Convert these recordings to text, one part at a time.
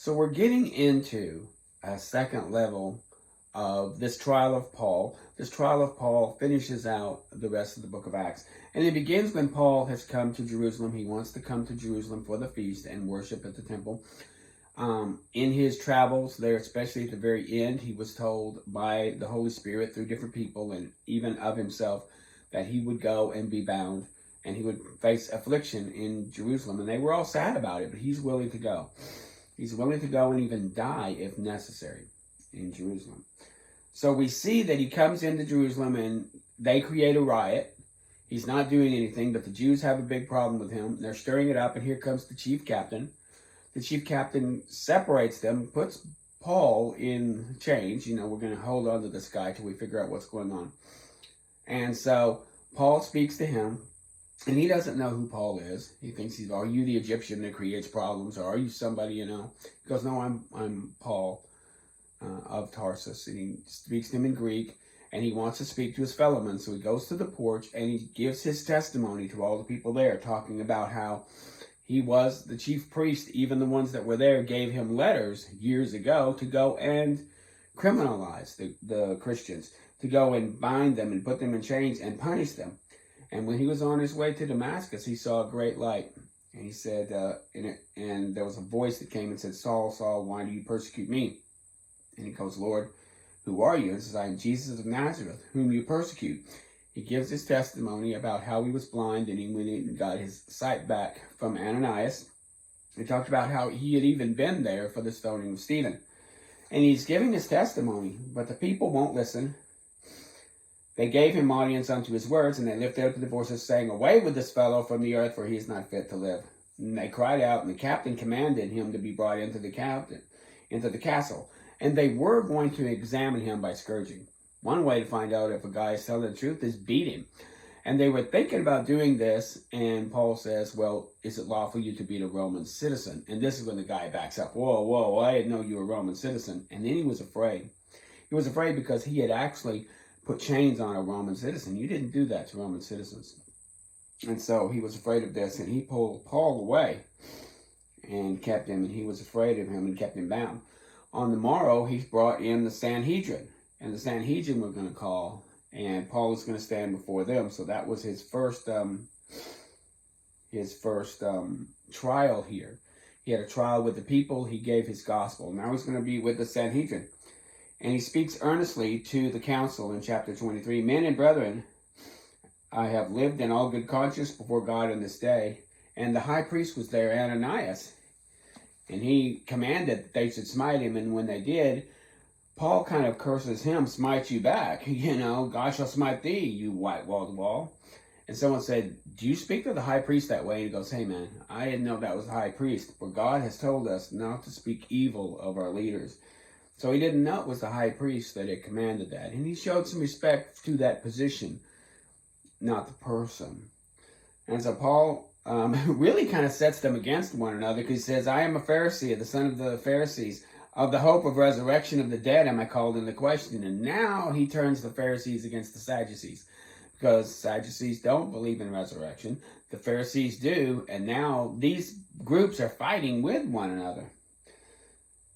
So we're getting into a second level of this trial of Paul. This trial of Paul finishes out the rest of the book of Acts. And it begins when Paul has come to Jerusalem. He wants to come to Jerusalem for the feast and worship at the temple. In his travels there, especially at the very end, he was told by the Holy Spirit through different people and even of himself that he would go and be bound and he would face affliction in Jerusalem. And they were all sad about it, but he's willing to go. He's willing to go and even die if necessary in Jerusalem. So we see that he comes into Jerusalem and they create a riot. He's not doing anything, but the Jews have a big problem with him. They're stirring it up, and here comes the chief captain. The chief captain separates them, puts Paul in chains. We're going to hold on to this guy till we figure out what's going on. And so Paul speaks to him. And he doesn't know who Paul is. He thinks are you the Egyptian that creates problems, or are you somebody, He goes, no, I'm Paul of Tarsus. And he speaks to him in Greek, and he wants to speak to his fellowmen. So he goes to the porch, and he gives his testimony to all the people there, talking about how he was the chief priest. Even the ones that were there gave him letters years ago to go and criminalize the Christians, to go and bind them and put them in chains and punish them. And when he was on his way to Damascus, he saw a great light. And he said, and there was a voice that came and said, Saul, Saul, why do you persecute me? And he goes, Lord, who are you? And he says, I am Jesus of Nazareth, whom you persecute. He gives his testimony about how he was blind and he went in and got his sight back from Ananias. He talked about how he had even been there for the stoning of Stephen. And he's giving his testimony, but the people won't listen. They gave him audience unto his words, and they lifted up the voices, saying, Away with this fellow from the earth, for he is not fit to live. And they cried out, and the captain commanded him to be brought into the castle. And they were going to examine him by scourging. One way to find out if a guy is telling the truth is beat him. And they were thinking about doing this, and Paul says, well, is it lawful you to beat a Roman citizen? And this is when the guy backs up. Whoa, I didn't know you were a Roman citizen. And then he was afraid. He was afraid because he had actually put chains on a Roman citizen. You didn't do that to Roman citizens. And so he was afraid of this, and he pulled Paul away and kept him, and he was afraid of him and kept him bound. On the morrow, he brought in the Sanhedrin, and the Sanhedrin were going to call, and Paul was going to stand before them. So that was his first trial here. He had a trial with the people. He gave his gospel. Now he's going to be with the Sanhedrin. And he speaks earnestly to the council in chapter 23. Men and brethren, I have lived in all good conscience before God in this day. And the high priest was there, Ananias. And he commanded that they should smite him. And when they did, Paul kind of curses him, smite you back. God shall smite thee, you white-walled wall. And someone said, do you speak to the high priest that way? And he goes, hey man, I didn't know that was the high priest. For God has told us not to speak evil of our leaders. So he didn't know it was the high priest that had commanded that. And he showed some respect to that position, not the person. And so Paul really kind of sets them against one another, because he says, I am a Pharisee, the son of the Pharisees. Of the hope of resurrection of the dead am I called into question. And now he turns the Pharisees against the Sadducees, because Sadducees don't believe in resurrection. The Pharisees do. And now these groups are fighting with one another.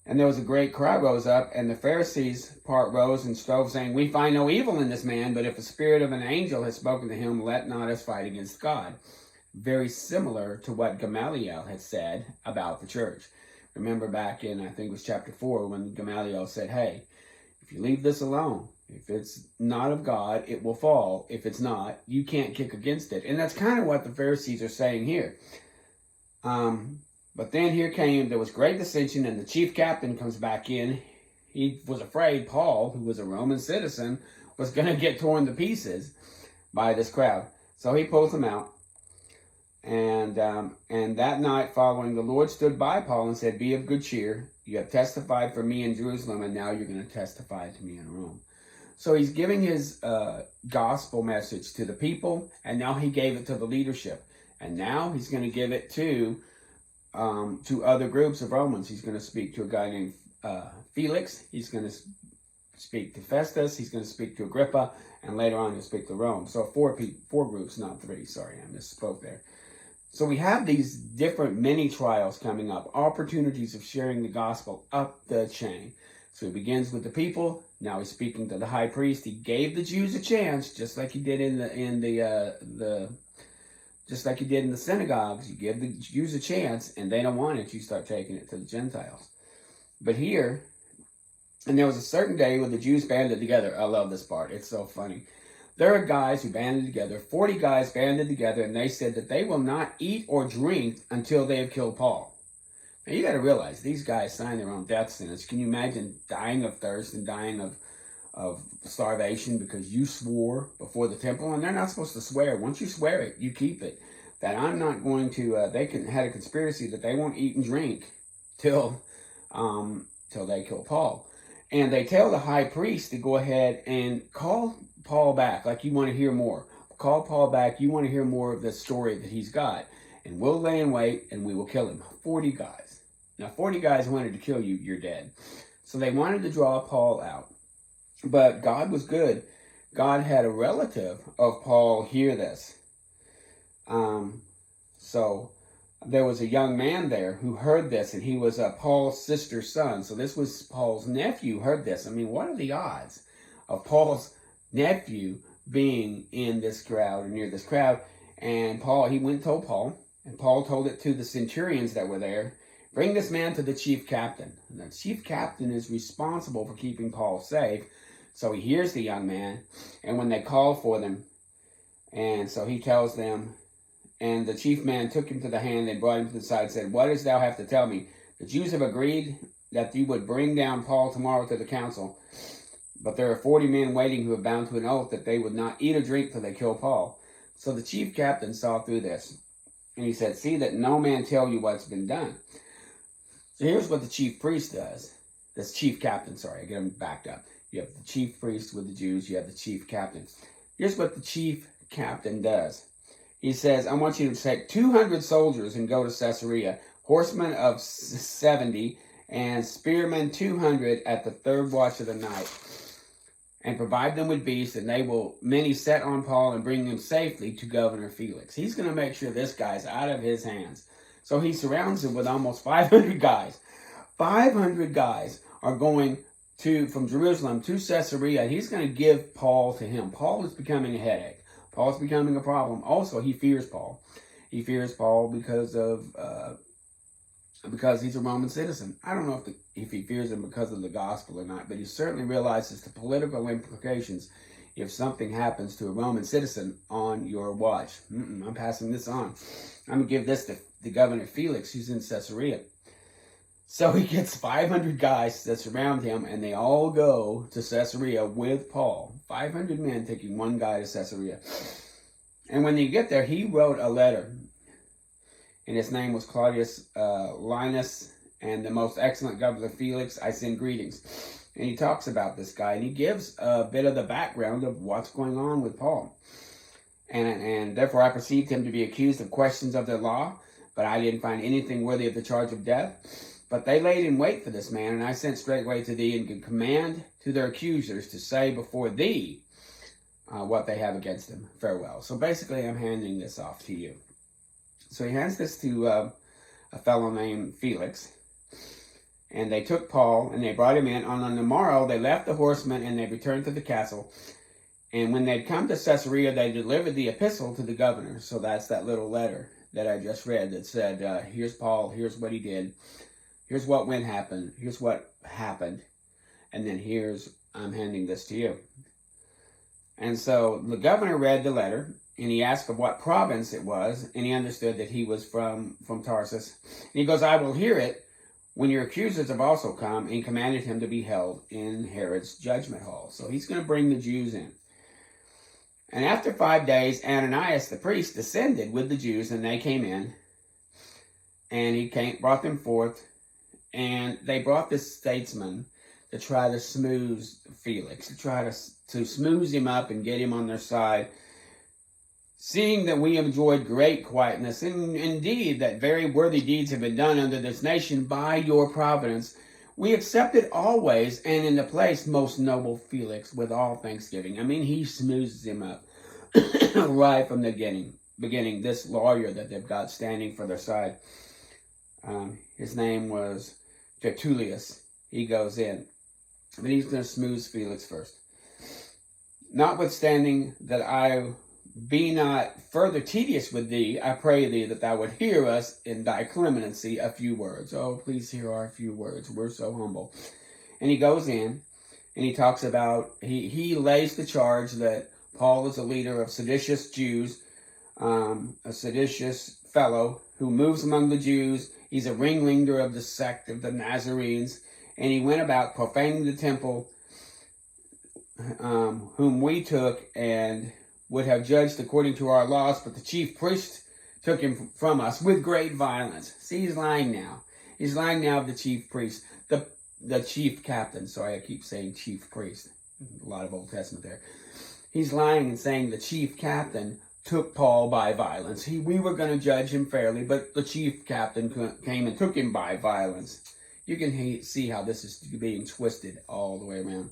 And there was a great cry rose up, and the Pharisees part rose and strove, saying, we find no evil in this man, but if the spirit of an angel has spoken to him, let not us fight against God. Very similar to what Gamaliel had said about the church. Remember back in, I think it was chapter 4, when Gamaliel said, hey, if you leave this alone, if it's not of God, it will fall. If it's not, you can't kick against it. And that's kind of what the Pharisees are saying here. But then there was great dissension, and the chief captain comes back in. He was afraid Paul, who was a Roman citizen, was going to get torn to pieces by this crowd. So he pulls him out. And that night following, the Lord stood by Paul and said, be of good cheer. You have testified for me in Jerusalem, and now you're going to testify to me in Rome. So he's giving his gospel message to the people, and now he gave it to the leadership. And now he's going to give it to other groups of Romans. He's going to speak to a guy named Felix. He's going to speak to Festus. He's going to speak to Agrippa. And later on, he'll speak to Rome. So four groups, not three. Sorry, I misspoke there. So we have these different mini trials coming up, opportunities of sharing the gospel up the chain. So he begins with the people. Now he's speaking to the high priest. He gave the Jews a chance, just like he did in the just like he did in the synagogues. You give the Jews a chance, and they don't want it. You start taking it to the Gentiles. But here, and there was a certain day when the Jews banded together. I love this part. It's so funny. There are guys who banded together, 40 guys banded together, and they said that they will not eat or drink until they have killed Paul. Now you got to realize, these guys signed their own death sentence. Can you imagine dying of thirst and dying of starvation because you swore before the temple? And they're not supposed to swear. Once you swear it, you keep it. That I'm not going to, had a conspiracy that they won't eat and drink till they kill Paul. And they tell the high priest to go ahead and call Paul back, like you want to hear more. Call Paul back, you want to hear more of the story that he's got. And we'll lay in wait and we will kill him. 40 guys. Now 40 guys wanted to kill you, you're dead. So they wanted to draw Paul out. But God was good. God had a relative of Paul hear this. So there was a young man there who heard this, and he was Paul's sister's son. So this was Paul's nephew heard this. I mean, what are the odds of Paul's nephew being in this crowd or near this crowd? And Paul, he went and told Paul, and Paul told it to the centurions that were there. Bring this man to the chief captain. And the chief captain is responsible for keeping Paul safe. So he hears the young man, and when they call for them, and so he tells them, and the chief man took him to the hand and brought him to the side and said, what dost thou have to tell me? The Jews have agreed that you would bring down Paul tomorrow to the council. But there are 40 men waiting who have bound to an oath that they would not eat or drink till they kill Paul. So the chief captain saw through this. And he said, see that no man tell you what's been done. So here's what the chief priest does. This chief captain, sorry, I get him backed up. You have the chief priest with the Jews. You have the chief captain. Here's what the chief captain does. He says, I want you to take 200 soldiers and go to Caesarea, horsemen of 70, and spearmen 200 at the third watch of the night, and provide them with beasts, and they will many set on Paul and bring him safely to Governor Felix. He's going to make sure this guy's out of his hands. So he surrounds him with almost 500 guys. 500 guys are going from Jerusalem to Caesarea, and he's going to give Paul to him. Paul is becoming a headache. Paul's becoming a problem. Also, he fears Paul. He fears Paul because he's a Roman citizen. I don't know if he fears him because of the gospel or not, but he certainly realizes the political implications if something happens to a Roman citizen on your watch. I'm passing this on. I'm going to give this to Governor Felix, who's in Caesarea. So he gets 500 guys that surround him, and they all go to Caesarea with Paul. 500 men taking one guy to Caesarea. And when they get there, he wrote a letter. And his name was Claudius Linus, and the most excellent Governor Felix, I send greetings. And he talks about this guy, and he gives a bit of the background of what's going on with Paul. And therefore I perceived him to be accused of questions of their law, but I didn't find anything worthy of the charge of death. But they laid in wait for this man, and I sent straightway to thee and could command to their accusers to say before thee what they have against him. Farewell. So basically, I'm handing this off to you. So he hands this to a fellow named Felix, and they took Paul, and they brought him in. On the morrow, they left the horsemen, and they returned to the castle. And when they'd come to Caesarea, they delivered the epistle to the governor. So that's that little letter that I just read that said, here's Paul, here's what he did. Here's what happened. Here's what happened. And then I'm handing this to you. And so the governor read the letter, and he asked of what province it was, and he understood that he was from Tarsus. And he goes, I will hear it when your accusers have also come, and commanded him to be held in Herod's judgment hall. So he's going to bring the Jews in. And after 5 days, Ananias the priest descended with the Jews, and they came in, and he brought them forth. And they brought this statesman to try to smooth Felix, to try to smooth him up and get him on their side. Seeing that we have enjoyed great quietness, and indeed that very worthy deeds have been done under this nation by your providence, we accept it always, and in the place, most noble Felix, with all thanksgiving. I mean, he smooths him up right from the beginning. beginning, this lawyer that they've got standing for their side, his name was Tertullius. He goes in, but he's going to smooth Felix first. Notwithstanding that I be not further tedious with thee, I pray thee that thou would hear us in thy clemency a few words. Oh, please hear our few words. We're so humble. And he goes in, and he talks about, he lays the charge that Paul is a leader of seditious Jews, a seditious fellow who moves among the Jews. He's a ringleader of the sect of the Nazarenes, and he went about profaning the temple, whom we took and would have judged according to our laws, but the chief priest took him from us with great violence. See, he's lying now. He's lying now of the chief priest, the chief captain. Sorry, I keep saying chief priest. A lot of Old Testament there. He's lying and saying the chief captain took Paul by violence. We were going to judge him fairly, but the chief captain came and took him by violence. You can see how this is being twisted all the way around.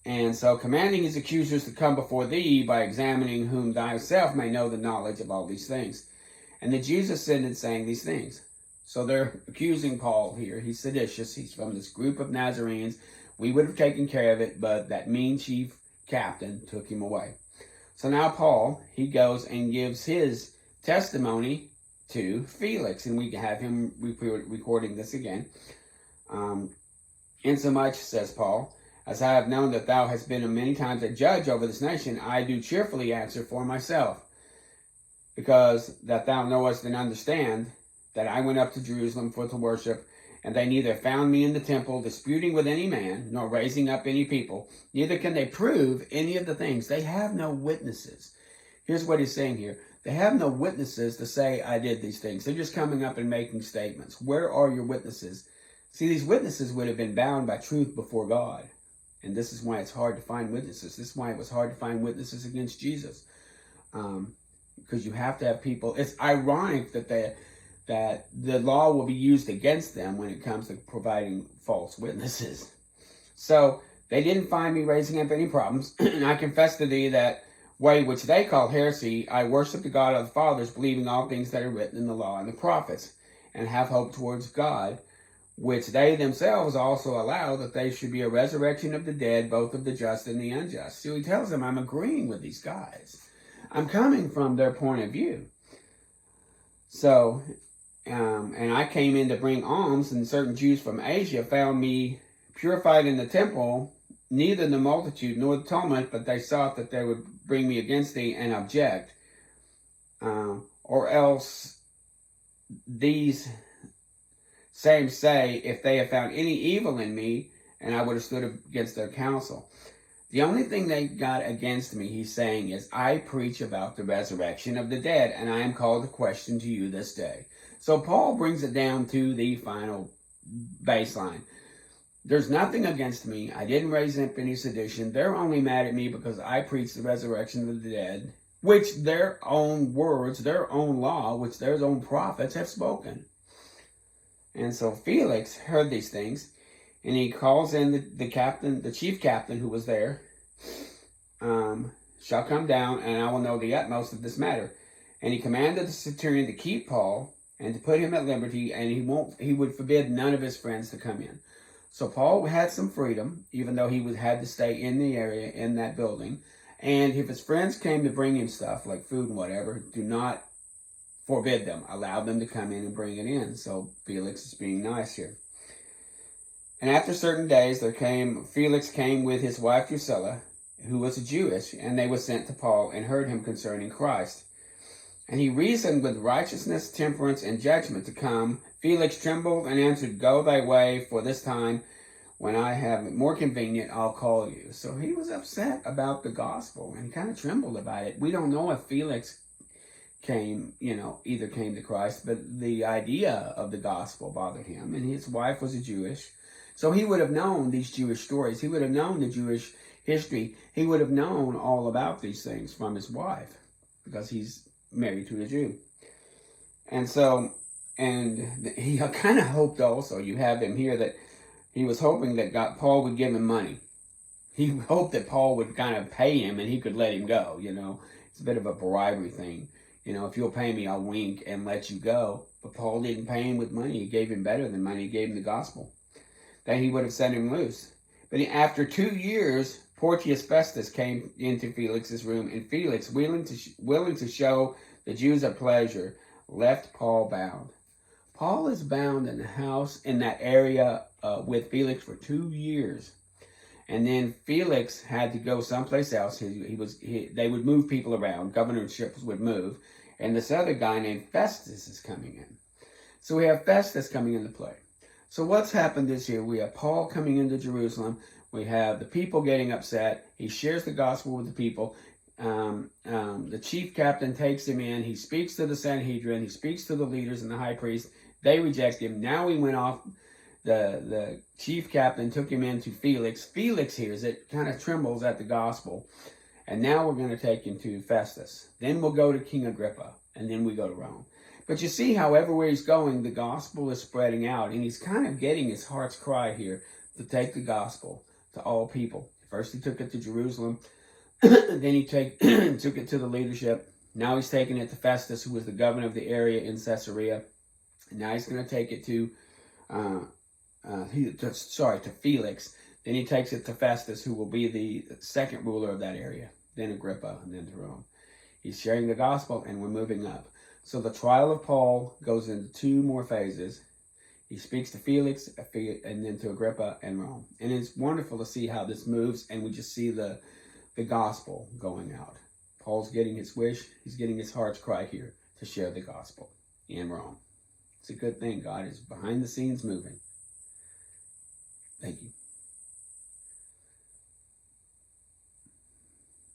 And so, commanding his accusers to come before thee by examining whom thyself may know the knowledge of all these things. And the Jews ascended, saying these things. So they're accusing Paul here. He's seditious. He's from this group of Nazarenes. We would have taken care of it, but that mean chief captain took him away. So now Paul, he goes and gives his testimony to Felix. And we have him recording this again. Insomuch, says Paul, as I have known that thou hast been many times a judge over this nation, I do cheerfully answer for myself, because that thou knowest and understand that I went up to Jerusalem for to worship, and they neither found me in the temple disputing with any man, nor raising up any people, neither can they prove any of the things. They have no witnesses. Here's what he's saying here. They have no witnesses to say, I did these things. They're just coming up and making statements. Where are your witnesses? See, these witnesses would have been bound by truth before God. And this is why it's hard to find witnesses. This is why it was hard to find witnesses against Jesus. Because you have to have people. It's ironic that the law will be used against them when it comes to providing false witnesses. So they didn't find me raising up any problems. And I confess to thee that way which they call heresy, I worship the God of the fathers, believing all things that are written in the law and the prophets, and have hope towards God, which they themselves also allow, that they should be a resurrection of the dead, both of the just and the unjust. So he tells them, I'm agreeing with these guys. I'm coming from their point of view. So, and I came in to bring alms, and certain Jews from Asia found me purified in the temple, neither the multitude nor the tumult, but they sought that they would bring me against thee and object. Or else these same say, if they have found any evil in me, and I would have stood against their counsel. The only thing they got against me, he's saying, is I preach about the resurrection of the dead, and I am called to question to you this day. So Paul brings it down to the final baseline. There's nothing against me. I didn't raise up any sedition. They're only mad at me because I preach the resurrection of the dead, which their own words, their own law, which their own prophets have spoken. And so Felix heard these things, and he calls in the captain, the chief captain who was there, shall come down, and I will know the utmost of this matter. And he commanded the centurion to keep Paul and to put him at liberty, and he would forbid none of his friends to come in. So Paul had some freedom, even though he had to stay in the area, in that building. And if his friends came to bring him stuff like food and whatever, do not forbid them. Allow them to come in and bring it in. So Felix is being nice here. And after certain days, Felix came with his wife Drusilla, who was a Jewess, and they were sent to Paul and heard him concerning Christ. And he reasoned with righteousness, temperance, and judgment to come. Felix trembled and answered, Go thy way, for this time, when I have it more convenient, I'll call you. So he was upset about the gospel and kind of trembled about it. We don't know if Felix either came to Christ, but the idea of the gospel bothered him. And his wife was a Jewish. So he would have known these Jewish stories. He would have known the Jewish history. He would have known all about these things from his wife, because he's married to a Jew. And so, and he kind of hoped also, you have him here, that he was hoping that Paul would give him money. He hoped that Paul would kind of pay him and he could let him go, It's a bit of a bribery thing. You know, if you'll pay me, I'll wink and let you go. But Paul didn't pay him with money. He gave him better than money. He gave him the gospel. Then he would have set him loose. But after 2 years, Porcius Festus came into Felix's room, and Felix, willing to show the Jews a pleasure, left Paul bound. Paul is bound in the house in that area with Felix for 2 years. And then Felix had to go someplace else. They would move people around. Governorships would move. And this other guy named Festus is coming in. So we have Festus coming into play. So what's happened this year? We have Paul coming into Jerusalem. We have the people getting upset. He shares the gospel with the people. The chief captain takes him in. He speaks to the Sanhedrin. He speaks to the leaders and the high priest. They reject him. Now he went off. The chief captain took him into Felix. Felix hears it, kind of trembles at the gospel. And now we're going to take him to Festus. Then we'll go to King Agrippa. And then we go to Rome. But you see how everywhere he's going, the gospel is spreading out. And he's kind of getting his heart's cry here to take the gospel to all people. First he took it to Jerusalem. Then he took it to the leadership. Now he's taking it to Festus, who was the governor of the area in Caesarea. And now he's going to take it to Felix. Then he takes it to Festus, who will be the second ruler of that area. Then Agrippa, and then to Rome. He's sharing the gospel, and we're moving up. So the trial of Paul goes into 2 more phases. He speaks to Felix, and then to Agrippa and Rome. And it's wonderful to see how this moves, and we just see the gospel going out. Paul's getting his wish. He's getting his heart's cry here to share the gospel in Rome. It's a good thing. God is behind the scenes moving. Thank you.